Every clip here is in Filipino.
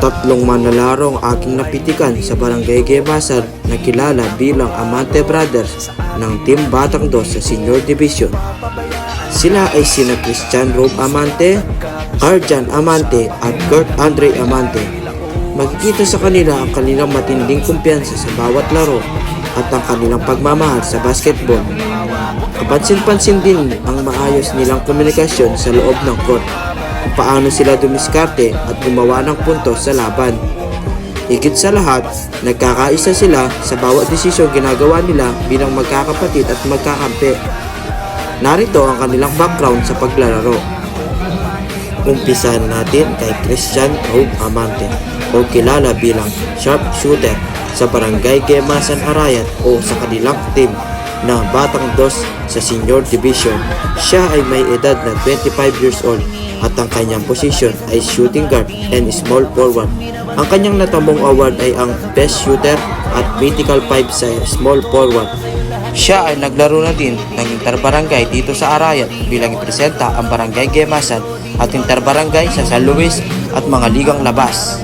Tatlong manlalaro ang aking napitikan sa Barangay Gemasan na kilala bilang Amante Brothers ng Team Batang Dos sa Senior Division. Sila ay sina Christian Rob Amante, Arjan Amante at Kurt Andre Amante. Makikita sa kanila ang kanilang matinding kumpiyansa sa bawat laro at ang kanilang pagmamahal sa basketball. Kapansin-pansin din ang maayos nilang komunikasyon sa loob ng court, kung paano sila dumiskarte at gumawa ng puntos sa laban. Higit sa lahat, nagkakaisa sila sa bawat desisyong ginagawa nila bilang magkakapatid at magkakampi. Narito ang kanilang background sa paglalaro. Umpisahan natin kay Christian Rob Amante o kilala bilang sharpshooter sa Barangay Gemasan Arayat o sa kanilang team na Batang Dos sa Senior Division. Siya ay may edad na 25 years old at ang kanyang position ay shooting guard and small forward. Ang kanyang natamong award ay ang Best Shooter at Mythical 5 sa small forward. Siya ay naglaro na din ng interbarangay dito sa Arayat bilang ipresenta ang Barangay Gemasan at interbarangay sa San Luis at mga ligang labas.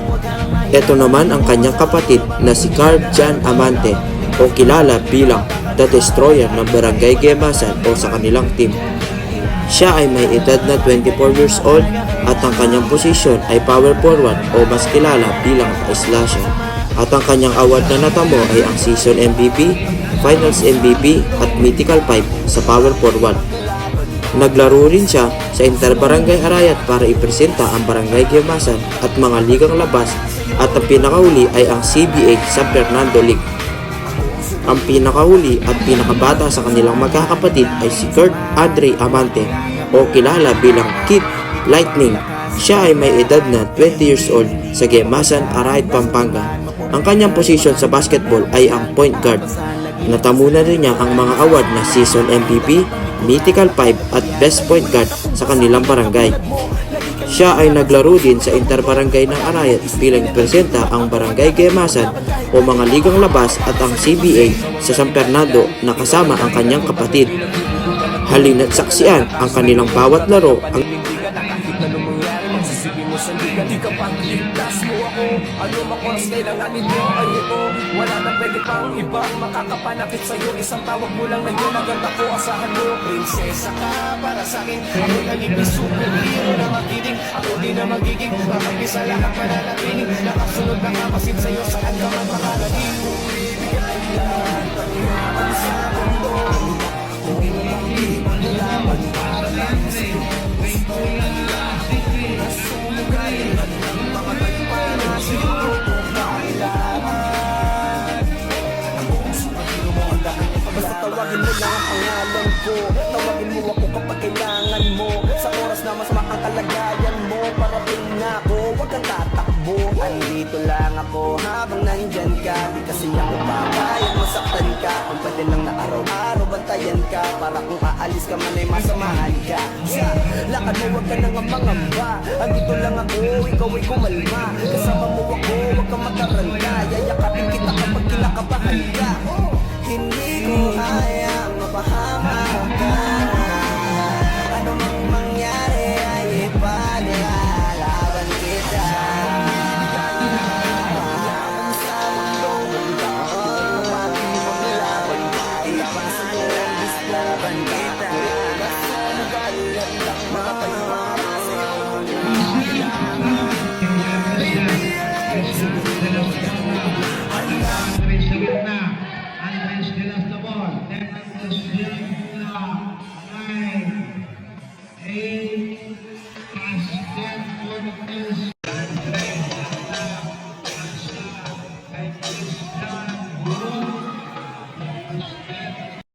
Ito naman ang kanyang kapatid na si Carl Jan Amante o kilala bilang The Destroyer ng Barangay Gemasan o sa kanilang team. Siya ay may edad na 24 years old at ang kanyang posisyon ay power forward o mas kilala bilang slasher. At ang kanyang award na natamo ay ang Season MVP, Finals MVP at Mythical 5 sa power forward. Naglaro rin siya sa Interbarangay Arayat para ipresenta ang Barangay Gemasan at mga ligang labas at ang pinakahuli ay ang CBA San Fernando League. Ang pinakahuli at pinakabata sa kanilang magkakapatid ay si Kurt Andre Amante o kilala bilang Kid Lightning. Siya ay may edad na 20 years old sa Gemasan Arayat, Pampanga. Ang kanyang posisyon sa basketball ay ang point guard. Natamunan rin niya ang mga award na Season MVP, Mythical 5 at Best Point Guard sa kanilang barangay. Siya ay naglaro din sa Interbarangay ng Arayat bilang presenta ang Barangay Gemasan o mga ligang labas at ang CBA sa San Fernando na kasama ang kanyang kapatid. Halina't saksiyan ang kanilang bawat laro. Di ka pang ligtas mo ako. Ano makoras kailangan ninyo ay ito. Wala nang pwede pang ibang makakapanakit sa'yo. Isang tawag mo lang na yun agad ako. Asahan mo, prinsesa ka para sa'kin. Ako nagiging superhero na magiling. Ako din na magiging makapisa lang ang mananatiling. Nakasunod na kapasin sa'yo saan ka man makarating. Ibigay lahat ang yaman sa mundo. Kung hindi mo nalaman para lang sa'yo. Ito lang lahat. Nasumugalitan ng mga tagpana siguro kung kailangan. Ang buong sumagiro mo ang lahat. Basta tawagin mo lang ang pangalan ko. Tawagin mo ako kapag kailangan mo. Sa oras na masama ang kalagayan mo. Parating na ako, huwag kang tatakbo. Andito lang ako habang nandyan ka. Di kasi ako papayag masaktan ka. Kung pwede lang na araw-araw bantayan ka. Para kung aalis ka man ay masamahan ka. Sa lakad mo huwag ka nang mangamba. Andito lang ako, ikaw ay kumalma. Kasama mo ako, huwag kang mataranta. Yayakapin kita kapag kinakabahan ka. Hindi ko hayang mapahamak ka. Ano mang mangyari ay ipalalaban kita. Yaman sa mundong mundo. Maglaban ka. Ilaban sa buong dislaban kita. Nasumugalan lang makapagmama sa'yo. Andres de las Tabor, 10 8